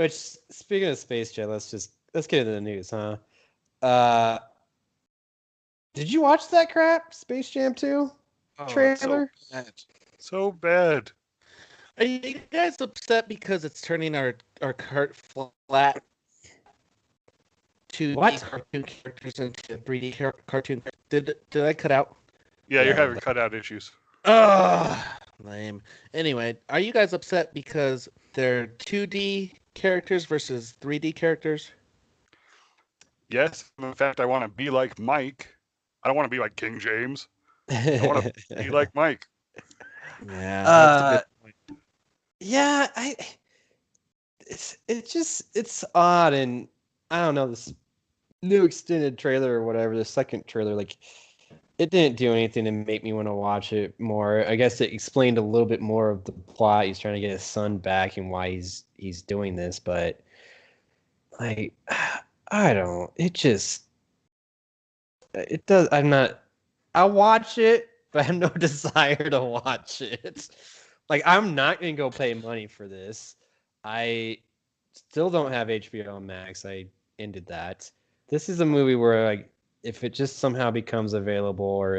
Which, speaking of Space Jam, let's get into the news, huh? Uh, did you watch that crap, Space Jam 2 trailer? It's so bad. So bad. Are you guys upset because it's turning our cart flat 2D cartoon characters into 3D cartoon? Did I cut out? Yeah, you're having cutout issues. Lame. Anyway, are you guys upset because they're 2D characters versus 3D characters? Yes, in fact, I want to be like Mike. I don't want to be like King James. I want to be like Mike. Yeah, that's a good point. Yeah, it's odd, and I don't know, this new extended trailer or whatever, the second trailer, like, it didn't do anything to make me want to watch it more. I guess it explained a little bit more of the plot. He's trying to get his son back and why he's doing this, but like, I don't. It does. I'll watch it, but I have no desire to watch it. Like, I'm not gonna go pay money for this. I still don't have HBO Max. I ended that. This is a movie where, like, if it just somehow becomes available, or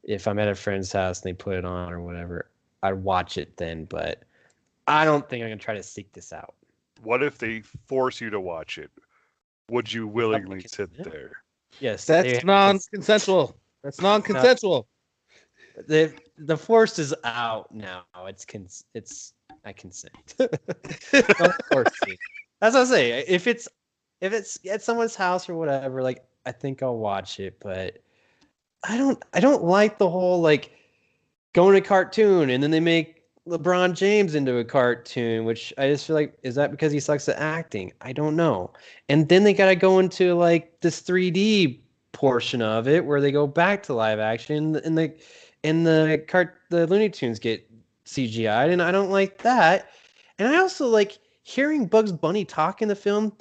if I'm at a friend's house and they put it on or whatever, I'd watch it then. But I don't think I'm gonna try to seek this out. What if they force you to watch it? Would you willingly sit there? Yes, that's non-consensual. That's non-consensual. The force is out now. I consent. Don't force me. That's what I say. If it's at someone's house or whatever, like, I think I'll watch it, but I don't like the whole, like, going to cartoon and then they make LeBron James into a cartoon, which I just feel like, is that because he sucks at acting? I don't know. And then they gotta go into, like, this 3D portion of it where they go back to live action and the Looney Tunes get CGI'd, and I don't like that. And I also like hearing Bugs Bunny talk in the film.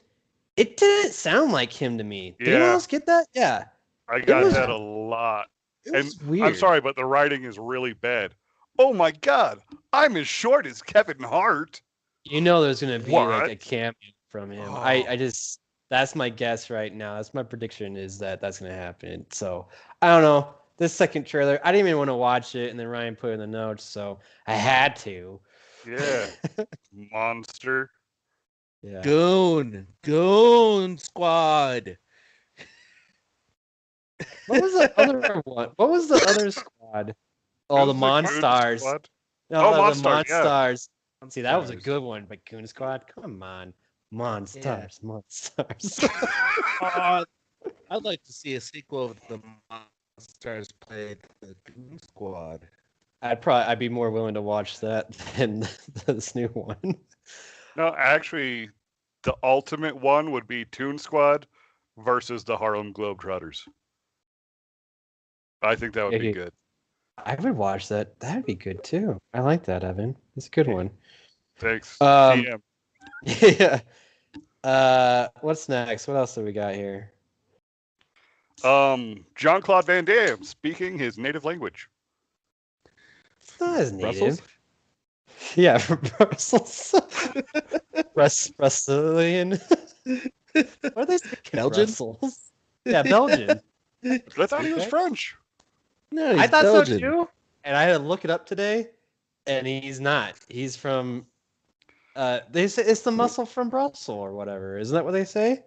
It didn't sound like him to me. Did anyone else get that? Yeah. I got that a lot. It was weird. I'm sorry, but the writing is really bad. Oh my God, I'm as short as Kevin Hart. You know there's going to be like a cameo from him. I just, that's my guess right now. That's my prediction, is that that's going to happen. So, I don't know. This second trailer, I didn't even want to watch it, and then Ryan put it in the notes, so I had to. Yeah. Monster. Yeah. Goon Squad. What was the other one? What was the other squad? Oh, the Monstars. No, the Monstars. Yeah. See, that was a good one, but Goon Squad? Come on. Monstars. Yeah. Monstars. I'd like to see a sequel of the Monstars played the Goon Squad. I'd be more willing to watch that than this new one. No, actually, the ultimate one would be Toon Squad versus the Harlem Globetrotters. I think that would be good. I would watch that. That'd be good too. I like that, Evan. It's a good one. Thanks. Yeah. What's next? What else do we got here? Jean-Claude Van Damme speaking his native language. It's not his native. Brussels? Yeah, from Brussels. Brazilian. What are they saying? Belgian? Brussels? Yeah, Belgian. I thought he was French. No, I thought Belgian. So too. And I had to look it up today, and he's not. He's from. They say it's the muscle from Brussels or whatever. Isn't that what they say?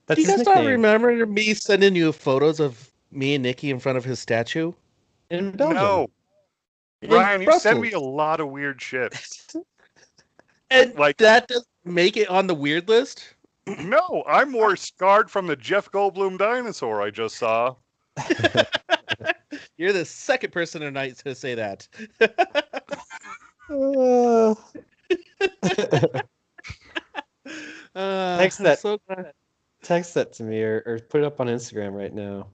That's Do you guys not remember me sending you photos of me and Nikki in front of his statue? In Belgium. No. Ryan, you sent me a lot of weird shit. And like that doesn't make it on the weird list? No, I'm more scarred from the Jeff Goldblum dinosaur I just saw. You're the second person tonight to say that. Text that to me or put it up on Instagram right now.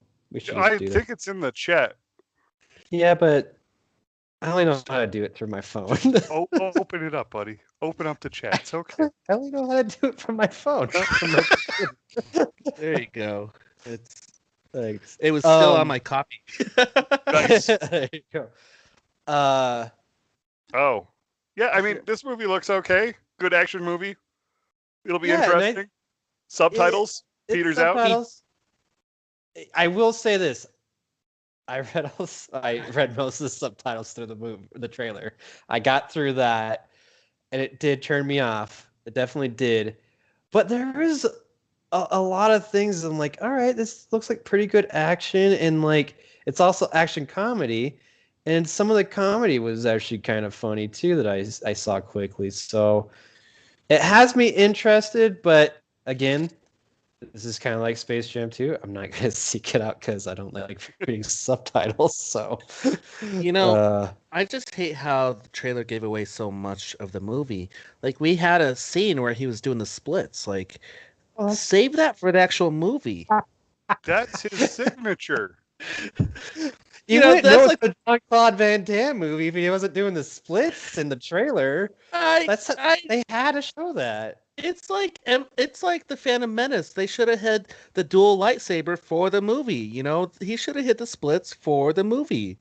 I think it's in the chat. Yeah, but I only know how to do it through my phone. Open it up, buddy. Open up the chat. It's okay. I only know how to do it from my phone. Not from my there you go. Thanks. It was still on my copy. Nice. There you go. Oh. Yeah, I mean, this movie looks okay. Good action movie. It'll be Yeah, and interesting. Subtitles. it's Peter's out. subtitles. I will say this. I read most of the subtitles through the trailer. I got through that, and it did turn me off. It definitely did. But there is a lot of things. I'm like, all right, this looks like pretty good action, and like it's also action comedy, and some of the comedy was actually kind of funny too that I saw quickly. So it has me interested, but again, this is kind of like Space Jam 2. I'm not going to seek it out because I don't like reading subtitles. So, I just hate how the trailer gave away so much of the movie. Like, we had a scene where he was doing the splits. Like, save that for the actual movie. That's his signature. You wouldn't know it's a Jean-Claude Van Damme movie if he wasn't doing the splits in the trailer. They had to show that. It's like the Phantom Menace. They should have had the dual lightsaber for the movie. He should have hit the splits for the movie.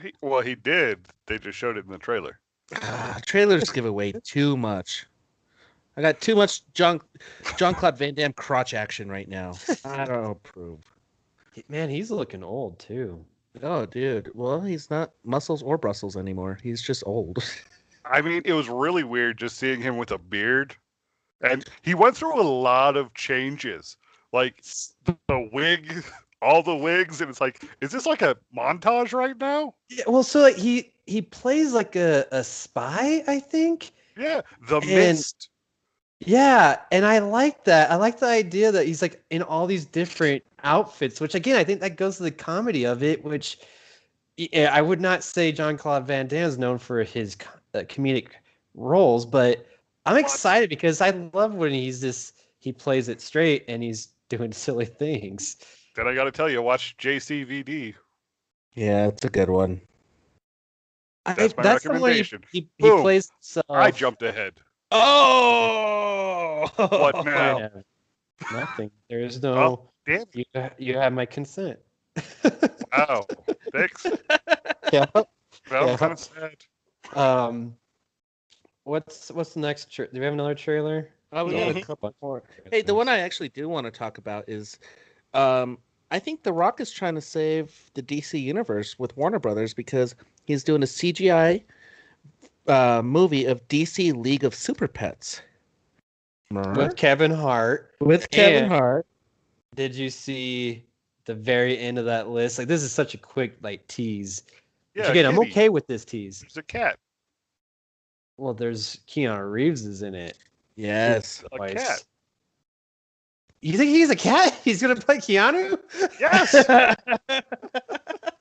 He did. They just showed it in the trailer. Trailers give away too much. I got too much Jean-Claude Van Damme crotch action right now. I don't approve. Man, he's looking old too. Oh, dude. Well, he's not muscles or Brussels anymore. He's just old. I mean, it was really weird just seeing him with a beard. And he went through a lot of changes. Like, the wig, all the wigs, and it's like, is this like a montage right now? Yeah, well, so like he plays like a spy, I think. Yeah, the Mist. Yeah, and I like that. I like the idea that he's like in all these different outfits, which again, I think that goes to the comedy of it, which I would not say Jean-Claude Van Damme is known for his comedic roles, but I'm excited because I love when he plays it straight and he's doing silly things. Then I got to tell you, watch JCVD. Yeah, it's a good one. That's my recommendation. He plays himself. I jumped ahead. Oh! What now? Yeah, nothing. There's no. Damn. You have my consent. Wow. Thanks. Yeah. Well, kind of sad. What's the next? Do we have another trailer? Oh, we got a couple more. Hey, the one I actually do want to talk about is, I think The Rock is trying to save the DC universe with Warner Brothers because he's doing a CGI movie of DC League of Super Pets with Kevin Hart. Did you see the very end of that list? Like, this is such a quick tease. Yeah, again, I'm okay with this tease. There's a cat. Well, there's Keanu Reeves is in it. Yes, a cat. You think he's a cat? He's gonna play Keanu? Yes.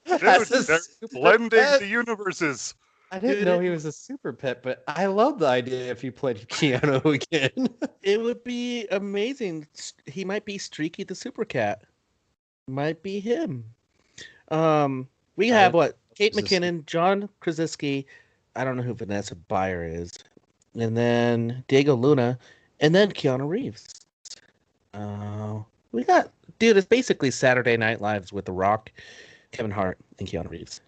Dude, they're blending the universes. I didn't know he was a super pet, but I love the idea if he played Keanu again. It would be amazing. He might be Streaky the Super Cat. Might be him. We have Kate McKinnon, John Krasinski. I don't know who Vanessa Bayer is. And then Diego Luna. And then Keanu Reeves. We got... Dude, it's basically Saturday Night Lives with The Rock, Kevin Hart, and Keanu Reeves.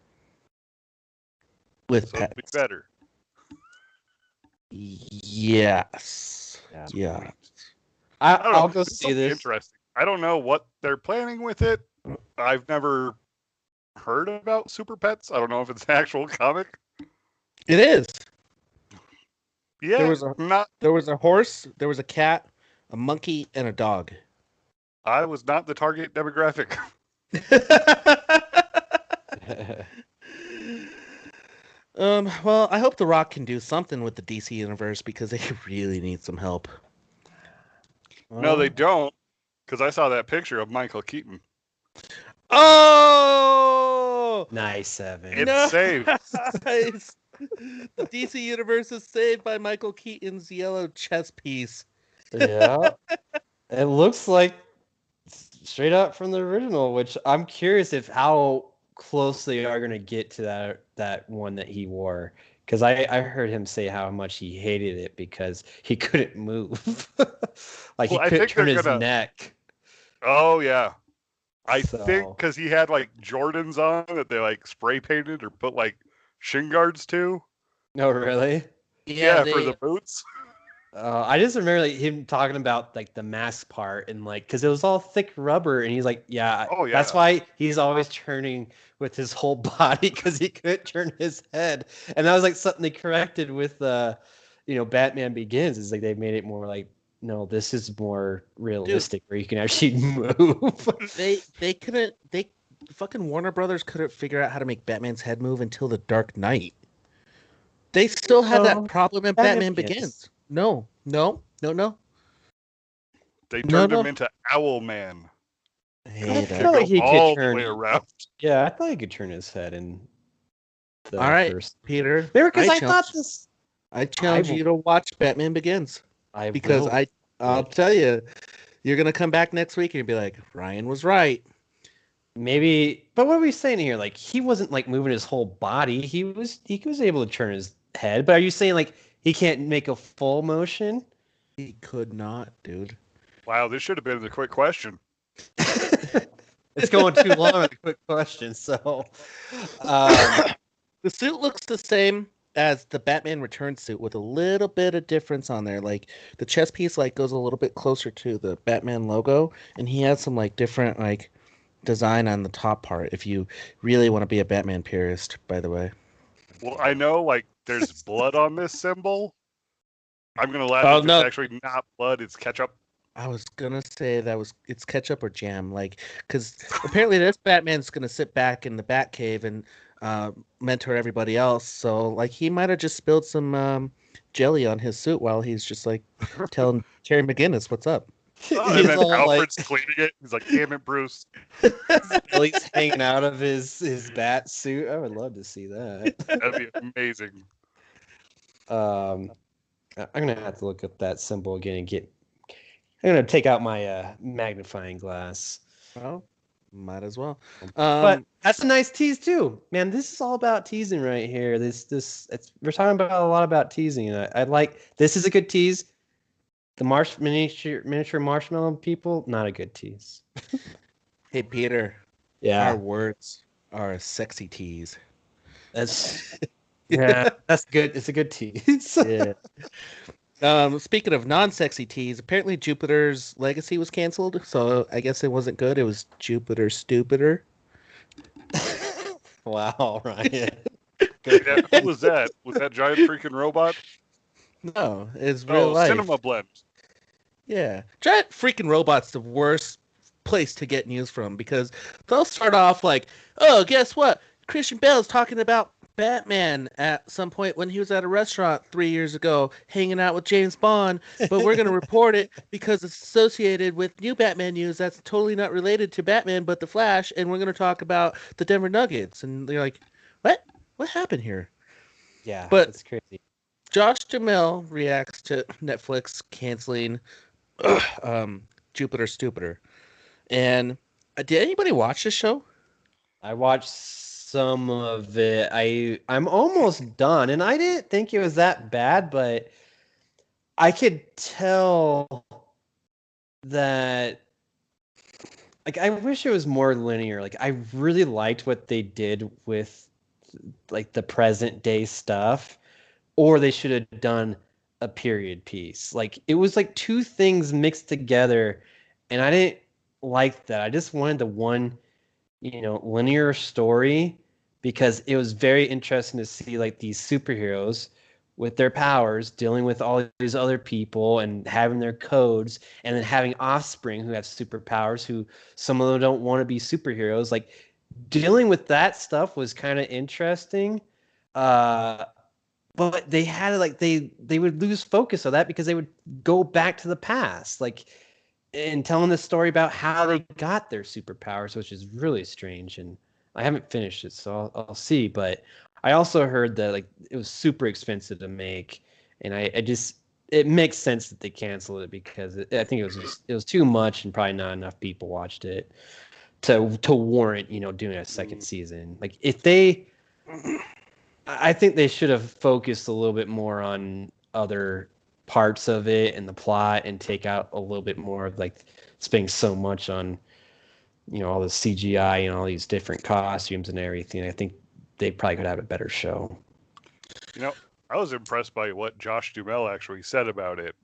With pets. Be better. Yes. Yeah. I'll go see this. Interesting. I don't know what they're planning with it. I've never heard about Super Pets. I don't know if it's an actual comic. It is. Yeah. There was a horse, there was a cat, a monkey, and a dog. I was not the target demographic. Well, I hope The Rock can do something with the DC universe because they really need some help. No, they don't. Because I saw that picture of Michael Keaton. Oh! Nice, Evan. It's saved. Nice. The DC universe is saved by Michael Keaton's yellow chess piece. Yeah. It looks like straight up from the original, which I'm curious how close they are going to get to that one that he wore. Because I heard him say how much he hated it because he couldn't move. He couldn't turn his neck. Oh, yeah. I think because he had Jordans on that they spray painted or put shin guards to. No, really? Yeah, for the boots. I just remember like him talking about like the mask part and like because it was all thick rubber and he's like, yeah, Oh, yeah. that's why he's always turning with his whole body because he couldn't turn his head. And that was like something they corrected with Batman Begins. Is like they made it more like, no, this is more realistic where you can actually move. They couldn't fucking Warner Brothers couldn't figure out how to make Batman's head move until The Dark Knight. They still had that problem in Batman Begins. No. They turned him into Owl Man. I feel like he all could turn the way around. Yeah, I thought he could turn his head in. All right, Peter. Because I thought this. I challenge you to watch Batman Begins. I'll tell you, you're gonna come back next week and you'll be like, Ryan was right. Maybe, but what are we saying here? Like he wasn't like moving his whole body. He was able to turn his head. But are you saying like he can't make a full motion? He could not, dude. Wow, this should have been the quick question. It's going too long on the quick question. So, the suit looks the same as the Batman Returns suit with a little bit of difference on there. Like the chest piece like goes a little bit closer to the Batman logo, and he has some like different like design on the top part. If you really want to be a Batman purist, by the way. Well, I know like there's blood on this symbol. I'm gonna laugh. It's actually not blood; it's ketchup. I was gonna say it's ketchup or jam, like because apparently this Batman's gonna sit back in the Batcave and mentor everybody else. So like he might have just spilled some jelly on his suit while he's just like telling Terry McGinnis what's up. Oh, and then Alfred's cleaning it. He's like, "Damn it, Bruce!" Jelly's hanging out of his bat suit. I would love to see that. That'd be amazing. I'm gonna have to look up that symbol again and I'm gonna take out my magnifying glass. Well, might as well. But that's a nice tease too, man. This is all about teasing right here. We're talking about a lot about teasing. I like this is a good tease. The miniature marshmallow people, not a good tease. Hey Peter, yeah, our words are a sexy tease. That's that's good. It's a good tease. Yeah. Speaking of non-sexy teas, apparently Jupiter's Legacy was canceled, so I guess it wasn't good. It was Jupiter Stupider. Wow, Ryan. Yeah, who was that? Was that giant freaking robot? No, it's real life. Cinema Blend. Yeah, giant freaking robot's the worst place to get news from because they'll start off like, oh, guess what? Christian Bale's talking about Batman at some point when he was at a restaurant 3 years ago hanging out with James Bond, but we're going to report it because it's associated with new Batman news that's totally not related to Batman but the Flash, and we're going to talk about the Denver Nuggets. And they're like, what happened here? Yeah, but it's crazy. Josh Duhamel reacts to Netflix canceling Jupiter Stupider. And did anybody watch this show? I watched some of it. I'm almost done, and I didn't think it was that bad, but I could tell that like I wish it was more linear. Like I really liked what they did with like the present day stuff, or they should have done a period piece. Like it was like two things mixed together, and I didn't like that. I just wanted the one, linear story because it was very interesting to see like these superheroes with their powers dealing with all these other people and having their codes, and then having offspring who have superpowers who some of them don't want to be superheroes. Like dealing with that stuff was kind of interesting. But they had like they would lose focus of that because they would go back to the past, like and telling the story about how they got their superpowers, which is really strange. And I haven't finished it, so I'll see. But I also heard that like it was super expensive to make, and it makes sense that they canceled it because I think it was too much and probably not enough people watched it to warrant doing a second season. Like I think they should have focused a little bit more on other parts of it and the plot and take out a little bit more of like spending so much on, all the CGI and all these different costumes and everything. I think they probably could have a better show. I was impressed by what Josh Duhamel actually said about it.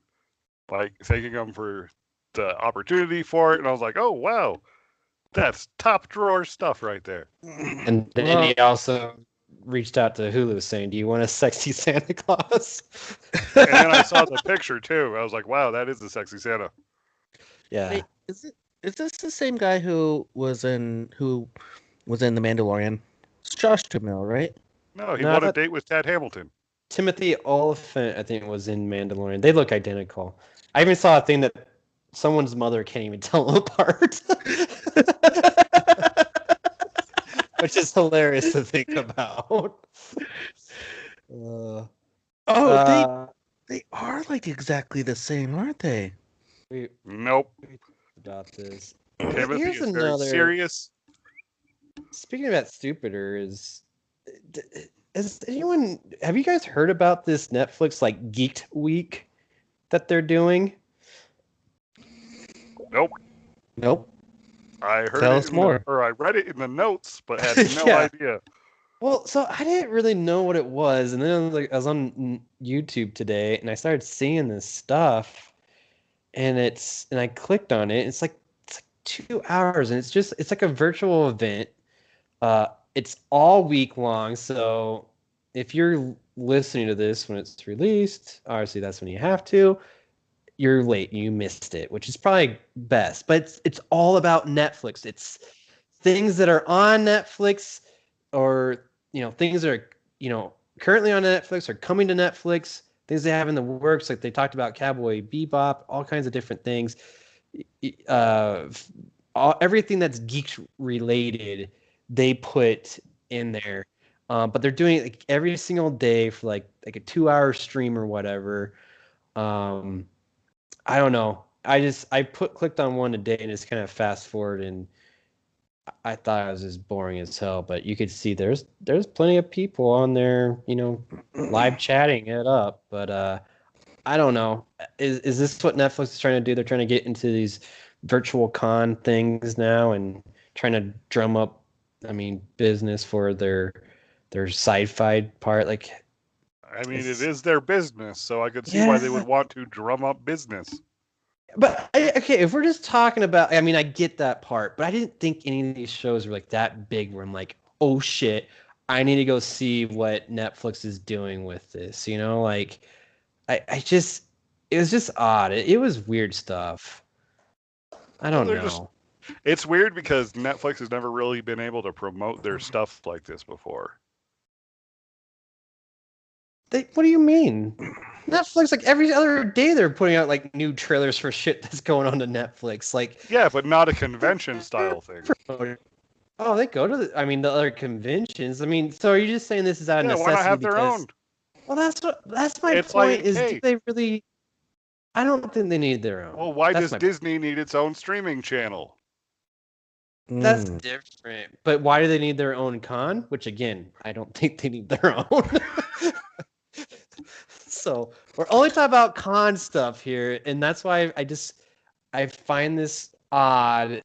like thanking him for the opportunity for it, and I was like, oh wow, that's top drawer stuff right there. And then he also reached out to Hulu saying, "Do you want a sexy Santa Claus?" And then I saw the picture too. I was like, wow, that is the sexy Santa. Yeah. Wait, is this the same guy who was in The Mandalorian? It's Josh Duhamel, right? No, he No, won a date with Tad Hamilton. Timothy Oliphant, I think, was in Mandalorian. They look identical. I even saw a thing that someone's mother can't even tell them apart. Which is hilarious to think about. They are like exactly the same, aren't they? Nope. About this. Timothy Here's is very serious. Speaking of that stupider, have you guys heard about this Netflix like Geeked Week that they're doing? Nope. I heard Tell us more. I read it in the notes, but had no idea. Well, so I didn't really know what it was, and then I was on YouTube today, and I started seeing this stuff, and I clicked on it. It's like 2 hours, and it's like a virtual event. It's all week long, so if you're listening to this when it's released, obviously that's when you have to. You're late, you missed it, which is probably best. But it's all about Netflix. It's things that are on Netflix, or things that are currently on Netflix or coming to Netflix. Things they have in the works, like they talked about Cowboy Bebop, all kinds of different things. Everything that's geek related, they put in there. But they're doing it like every single day for like a 2-hour stream or whatever. I don't know. I clicked on one today and just kind of fast forward, and I thought it was just boring as hell. But you could see there's plenty of people on there, live chatting it up. But I don't know. Is this what Netflix is trying to do? They're trying to get into these virtual con things now and trying to drum up, business for their sci-fi part. Like, it is their business, so I could see why they would want to drum up business. But okay, if we're just talking about, I get that part, but I didn't think any of these shows were like that big where I'm like, oh shit, I need to go see what Netflix is doing with this. Like, it was just odd. It was weird stuff. I don't know. It's weird because Netflix has never really been able to promote their stuff like this before. What do you mean? Netflix, like every other day, they're putting out like new trailers for shit that's going on to Netflix. Like, yeah, but not a convention style thing. Oh, they go to the other conventions. So are you just saying this is out of necessity? Why not have their own? Well, that's my point. Do they really? I don't think they need their own. Well, why does Disney need its own streaming channel? That's different. But why do they need their own con? Which again, I don't think they need their own. So we're only talking about con stuff here, and that's why I find this odd.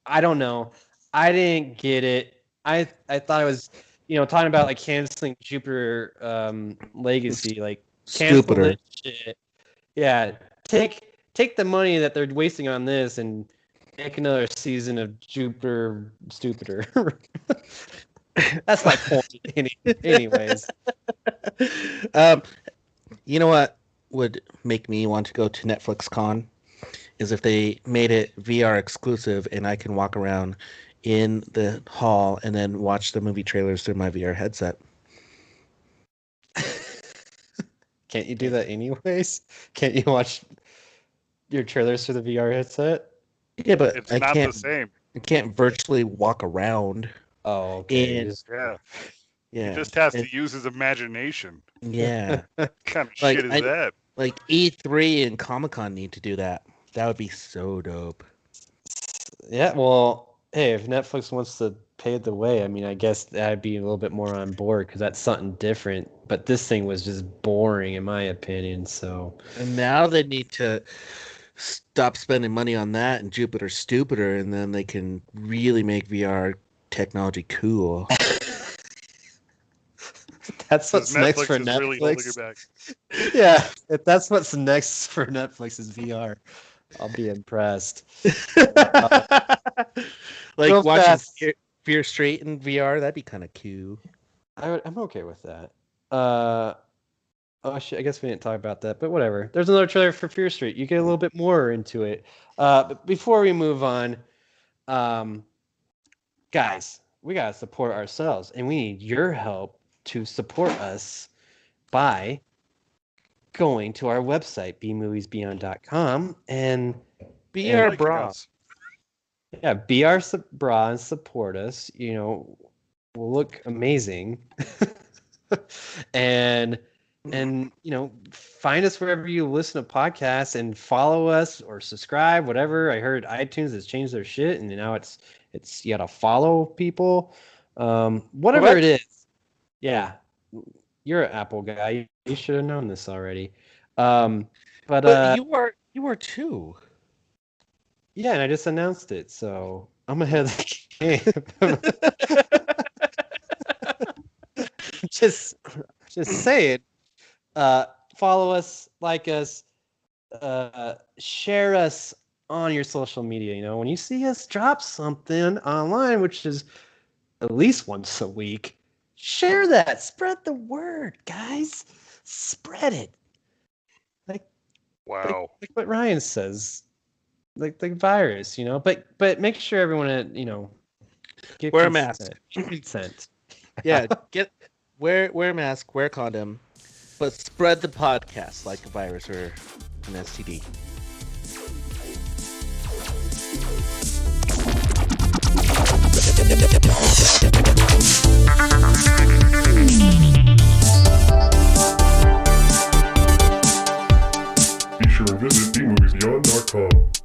I don't know. I didn't get it. I thought it was, talking about like canceling Jupiter Legacy, like cancel this shit. Yeah, take the money that they're wasting on this and make another season of Jupiter Stupider. That's my point. Anyways. You know what would make me want to go to Netflix Con is if they made it VR exclusive and I can walk around in the hall and then watch the movie trailers through my VR headset. Can't you do that anyways? Can't you watch your trailers through the VR headset? Yeah, but it's not the same. I can't virtually walk around. Oh, okay. Yeah. He just has to use his imagination. Yeah. What kind of shit is that? Like E3 and Comic-Con need to do that. That would be so dope. Yeah, well, hey, if Netflix wants to pay the way, I guess I'd be a little bit more on board because that's something different. But this thing was just boring, in my opinion. So, and now they need to stop spending money on that and Jupiter Stupider, and then they can really make VR technology cool. that's what's next for is really holding it Netflix. back. Yeah, if that's what's next for Netflix is VR, I'll be impressed. Like Real watching fast. Fear Street in VR, that'd be kind of cute. I'm okay with that. Oh shit, I guess we didn't talk about that, but whatever. There's another trailer for Fear Street. You get a little bit more into it. But before we move on, guys, we gotta support ourselves, and we need your help to support us by going to our website, bmoviesbeyond.com, and Be our Liking bra. us. yeah, be our bra and support us. You know, we'll look amazing. and you know, find us wherever you listen to podcasts and follow us or subscribe, whatever. I heard iTunes has changed their shit, and now it's you gotta follow people. Whatever What? it is. Yeah. You're an Apple guy. You should have known this already. But you are too. Yeah, and I just announced it, so I'm ahead of the game. just say it. Follow us, like us, share us on your social media. You know, when you see us drop something online, which is at least once a week, share that. Spread the word, guys. Spread it. Wow. Like what Ryan says. Like the virus, you know, but make sure everyone, you know, Wear a mask. Consent. Yeah, wear a mask, wear a condom, but spread the podcast like a virus or an STD. Be sure to visit bmoviesbeyond.com.